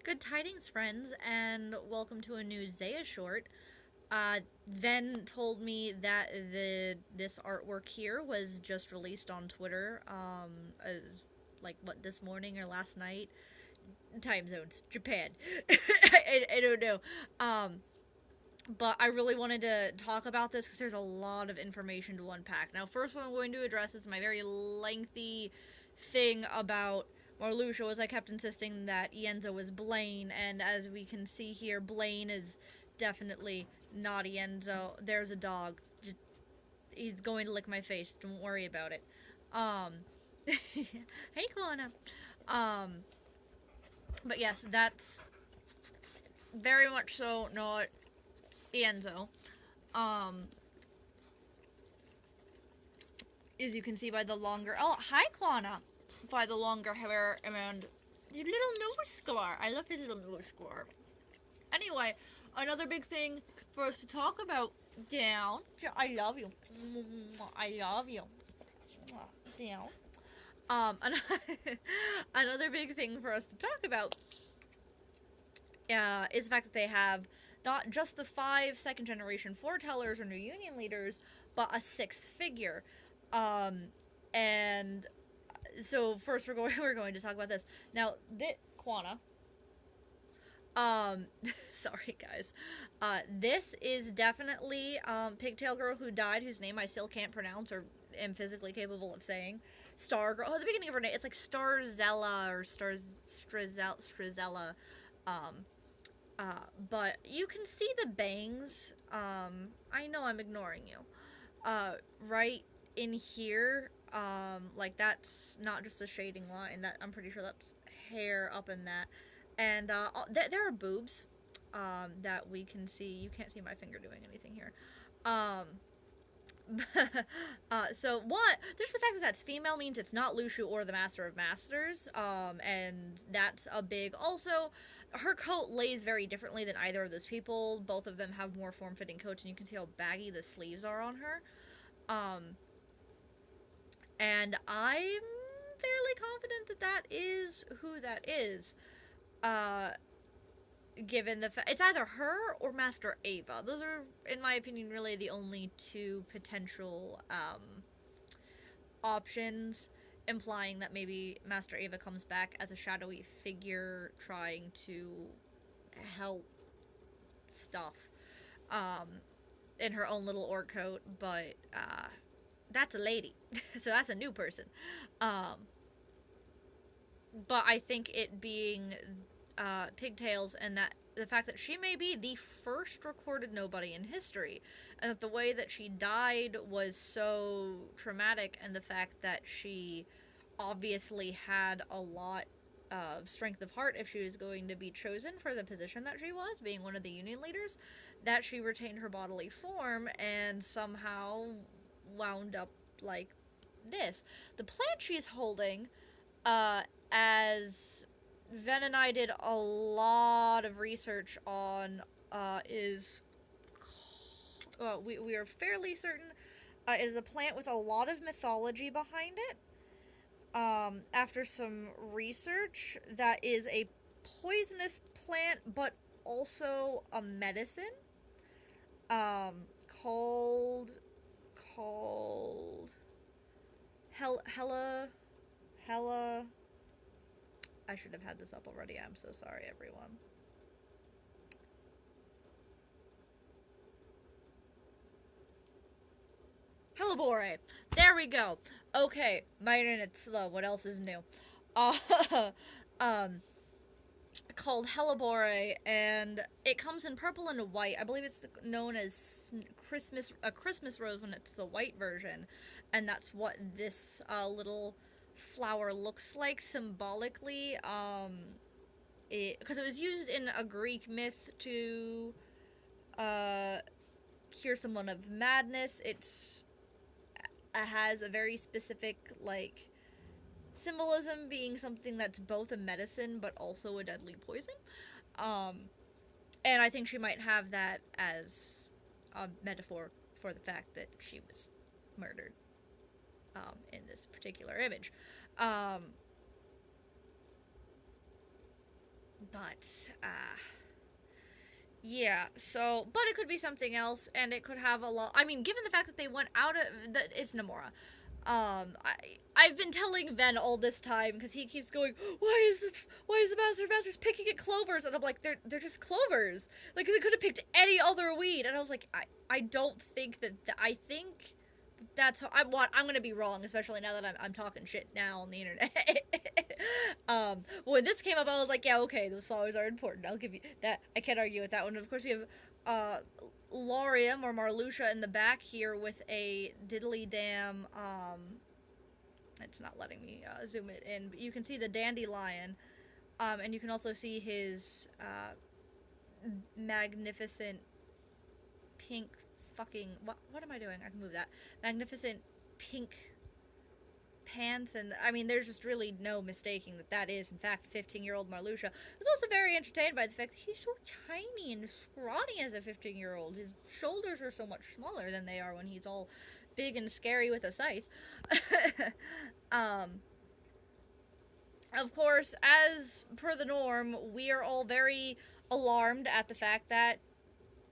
Good tidings, friends, and welcome to a new Xehashort. Then told me that this artwork here was just released on Twitter, as, like what, this morning or last night. Time zones, Japan. I don't know. But I really wanted to talk about this because there's a lot of information to unpack. Now, first, what I'm going to address is my very lengthy thing about Marluxia, as I kept insisting that Ienzo was Blaine, and as we can see here, Blaine is definitely not Ienzo. There's a dog. Just, he's going to lick my face. Don't worry about it. Um, hey, Kona. Um, but yes, that's very much so not Ienzo. Um, as you can see by the longer. Oh, hi, Kwana. By the longer hair and your little nose scar. I love his little nose scar. Anyway, another big thing for us to talk about. Down. I love you. I love you. Down. Another big thing for us to talk about is the fact that they have not just the 5 second-generation foretellers or new union leaders, but a sixth figure. Um, and so first we're going to talk about this. Now, Quana. Sorry guys. This is definitely Pigtail Girl who died, whose name I still can't pronounce or am physically capable of saying. Star Girl. Oh, the beginning of her name, it's like Starzella or Strazella. Um, but you can see the bangs. I know I'm ignoring you. Right in here, like that's not just a shading line. That I'm pretty sure that's hair up in that, and there are boobs, that we can see. You can't see my finger doing anything here. Um, so what? Just the fact that that's female means it's not Lushu or the Master of Masters. And that's a big. Also, her coat lays very differently than either of those people. Both of them have more form-fitting coats, and you can see how baggy the sleeves are on her. Um, and I'm fairly confident that that is who that is. Uh, Given the fact it's either her or Master Ava. Those are, in my opinion, really the only two potential options, implying that maybe Master Ava comes back as a shadowy figure trying to help stuff um, in her own little orc coat, but that's a lady, so that's a new person. Um, but I think it being Pigtails, and that the fact that she may be the first recorded nobody in history, and that the way that she died was so traumatic, and the fact that she obviously had a lot of strength of heart if she was going to be chosen for the position that she was, being one of the union leaders, that she retained her bodily form and somehow wound up like this. The plant she's holding, as Ven and I did a lot of research on, is we are fairly certain it is a plant with a lot of mythology behind it. After some research, that is a poisonous plant, but also a medicine. Um, called called Hella. I should have had this up already. I'm so sorry, everyone. Hellebore. There we go. Okay, my internet's slow. What else is new? Uh, um, called Hellebore, and it comes in purple and white. I believe it's known as Christmas rose when it's the white version, and that's what this little flower looks like symbolically. Because it was used in a Greek myth to uh, cure someone of madness. It has a very specific like symbolism, being something that's both a medicine but also a deadly poison. Um, and I think she might have that as a metaphor for the fact that she was murdered in this particular image. Um, But, yeah, so, but it could be something else, and it could have a lot, I mean, given the fact that they went out of, that it's Namora. I've been telling Ven all this time, because he keeps going, why is the Masters picking at clovers? And I'm like, they're just clovers. Like, they could have picked any other weed. And I was like, I don't think that, I think that's how, I'm gonna be wrong, especially now that I'm talking shit now on the internet. When this came up, I was like, yeah, okay, those flowers are important. I'll give you that. I can't argue with that one. Of course, we have, Laurium or Marluxia in the back here with a diddly damn, it's not letting me, zoom it in, but you can see the dandelion, and you can also see his, magnificent pink fucking, what am I doing? I can move that. Magnificent pink pants, and I mean, there's just really no mistaking that is, in fact, a 15-year-old Marluxia. I was also very entertained by the fact that he's so tiny and scrawny as a 15-year-old. His shoulders are so much smaller than they are when he's all big and scary with a scythe. Of course, as per the norm, we are all very alarmed at the fact that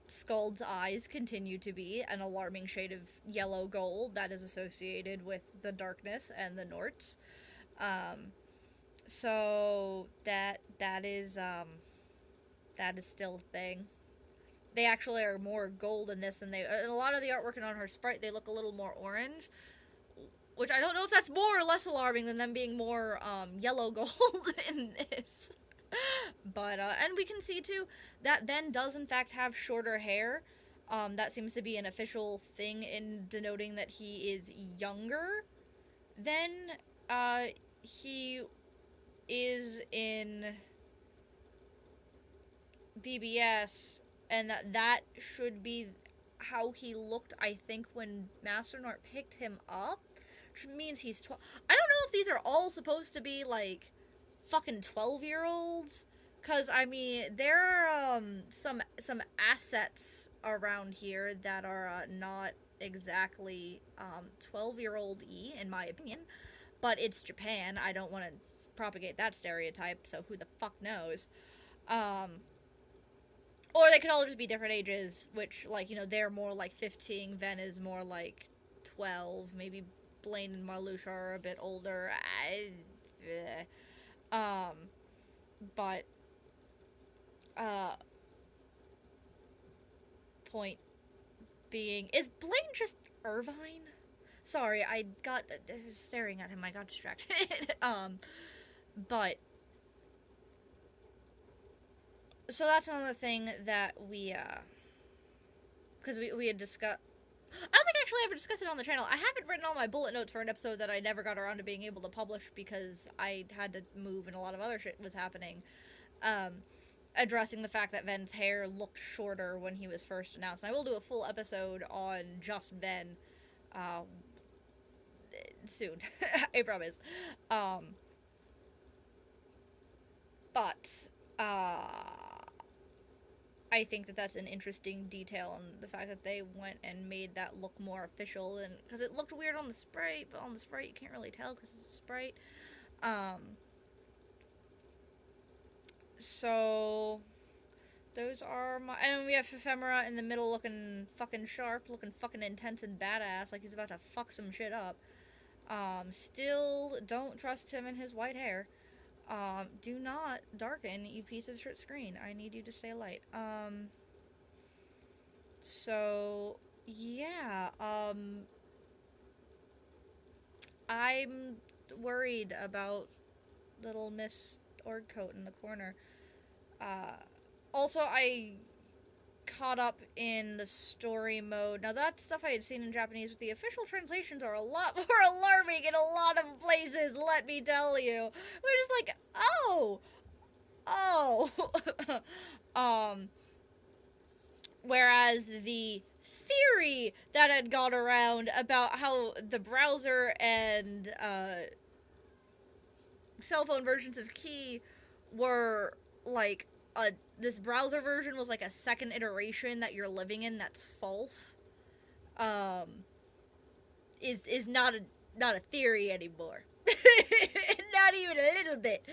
Skald's eyes continue to be an alarming shade of yellow gold that is associated with the darkness and the Norts. So that is still a thing. They actually are more gold in this, and in a lot of the artwork and on her sprite, they look a little more orange, which I don't know if that's more or less alarming than them being more yellow gold in this. But, and we can see, too, that Ben does, in fact, have shorter hair. That seems to be an official thing in denoting that he is younger than, he is in BBS, and that should be how he looked, I think, when Masternort picked him up, which means he's 12. I don't know if these are all supposed to be, like, fucking 12-year-olds, because, I mean, there are, some assets around here that are, not exactly, 12-year-old-y, in my opinion, but it's Japan. I don't want to propagate that stereotype, so who the fuck knows. Or they could all just be different ages, which, like, you know, they're more like 15, Ven is more like 12, maybe Blaine and Marluxia are a bit older. But, point being, is Blaine just Irvine? Sorry, I was staring at him, I got distracted. But, so that's another thing that we, because we had discussed, I don't think I actually ever discussed it on the channel. I haven't written all my bullet notes for an episode that I never got around to being able to publish because I had to move and a lot of other shit was happening. Addressing the fact that Ven's hair looked shorter when he was first announced. And I will do a full episode on just Ven, soon. I promise. But, I think that that's an interesting detail, and the fact that they went and made that look more official, and because it looked weird on the sprite, but on the sprite you can't really tell because it's a sprite. So those are my, and we have Ephemera in the middle looking fucking sharp, looking fucking intense and badass, like he's about to fuck some shit up. Still don't trust him and his white hair. Do not darken, you piece of shit screen. I need you to stay light. So, yeah, I'm worried about little Miss Orgcoat in the corner. Also, I caught up in the story mode. Now, that's stuff I had seen in Japanese, but the official translations are a lot more alarming in a lot of places, let me tell you. We're just like, oh! Whereas the theory that had gone around about how the browser and, cell phone versions of Key were, like, this browser version was like a second iteration that you're living in that's false, is not a theory anymore. Not even a little bit.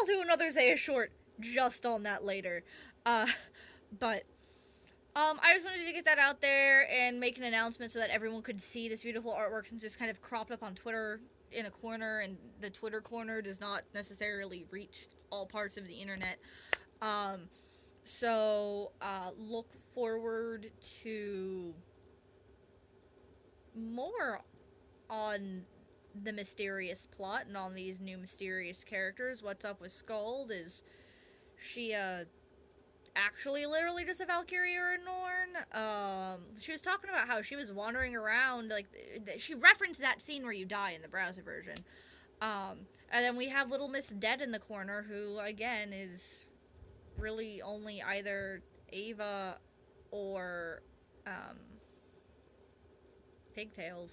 do another Xehashort just on that later. Uh, but I just wanted to get that out there and make an announcement so that everyone could see this beautiful artwork, since it's kind of cropped up on Twitter in a corner, and the Twitter corner does not necessarily reach all parts of the internet. Um, so look forward to more on the mysterious plot and on these new mysterious characters. What's up with Skald? Is she actually literally just a Valkyrie or a Norn? She was talking about how she was wandering around, like, she referenced that scene where you die in the browser version. And then we have little Miss Dead in the corner, who, again, is really only either Ava or, Pigtails.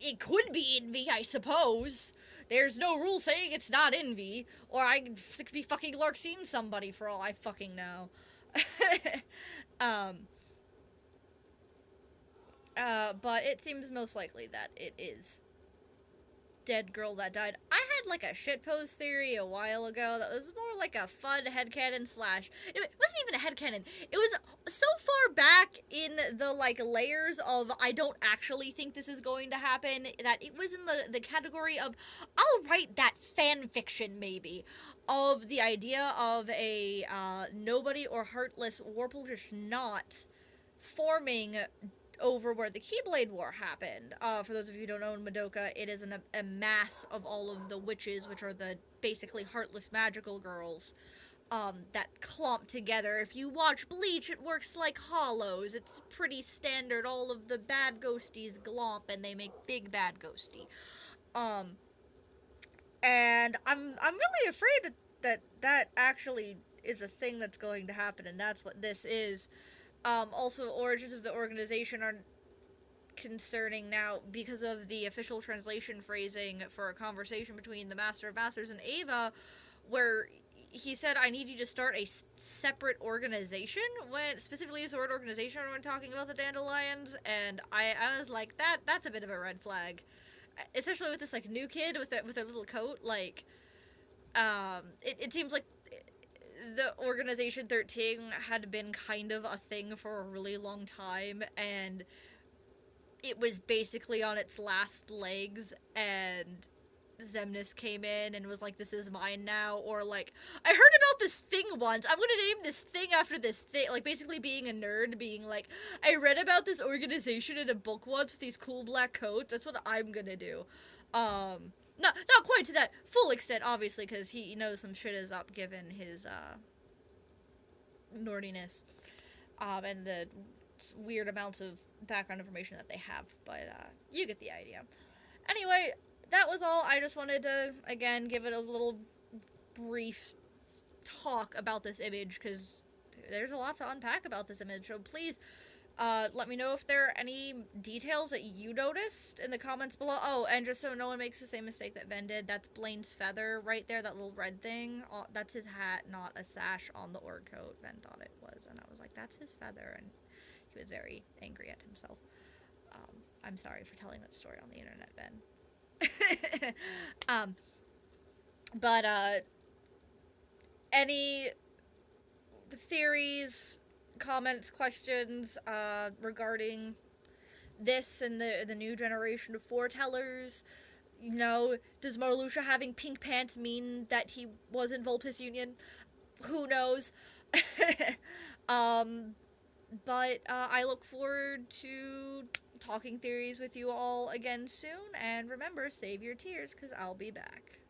It could be Envy, I suppose. There's no rule saying it's not Envy, or I could be fucking Larxene somebody for all I fucking know. But it seems most likely that it is dead girl that died. I had like a shitpost theory a while ago that was more like a fun headcanon slash. It wasn't even a headcanon. It was so far back in the like layers of I don't actually think this is going to happen that it was in the category of I'll write that fan fiction maybe of the idea of a nobody or heartless warpelish knot forming over where the Keyblade War happened. For those of you who don't know, in Madoka, it is a mass of all of the witches, which are the basically heartless magical girls, that clump together. If you watch Bleach, it works like hollows. It's pretty standard. All of the bad ghosties glomp, and they make big bad ghosty. And I'm really afraid that actually is a thing that's going to happen, and that's what this is. Also, origins of the organization are concerning now because of the official translation phrasing for a conversation between the Master of Masters and Ava, where he said, I need you to start a separate organization, when specifically used the word organization when talking about the Dandelions, and I was like, that's a bit of a red flag. Especially with this, like, new kid with her little coat, like, it seems like the Organization 13 had been kind of a thing for a really long time, and it was basically on its last legs, and Xemnas came in and was like, this is mine now, or like, I heard about this thing once, I'm gonna name this thing after this thing, like, basically being a nerd, being like, I read about this organization in a book once with these cool black coats, that's what I'm gonna do. Not quite to that full extent, obviously, because he knows some shit is up given his, nordiness, and the weird amounts of background information that they have, but, you get the idea. Anyway, that was all. I just wanted to, again, give it a little brief talk about this image, because there's a lot to unpack about this image, so please, let me know if there are any details that you noticed in the comments below. Oh, and just so no one makes the same mistake that Ben did, that's Blaine's feather right there, that little red thing. That's his hat, not a sash on the org coat. Ben thought it was, and I was like, that's his feather, and he was very angry at himself. I'm sorry for telling that story on the internet, Ben. But any theories, comments, questions regarding this and the new generation of foretellers? You know, does Marluxia having pink pants mean that he was in Vulpes Union? Who knows? But I look forward to talking theories with you all again soon, and remember, save your tears, because I'll be back.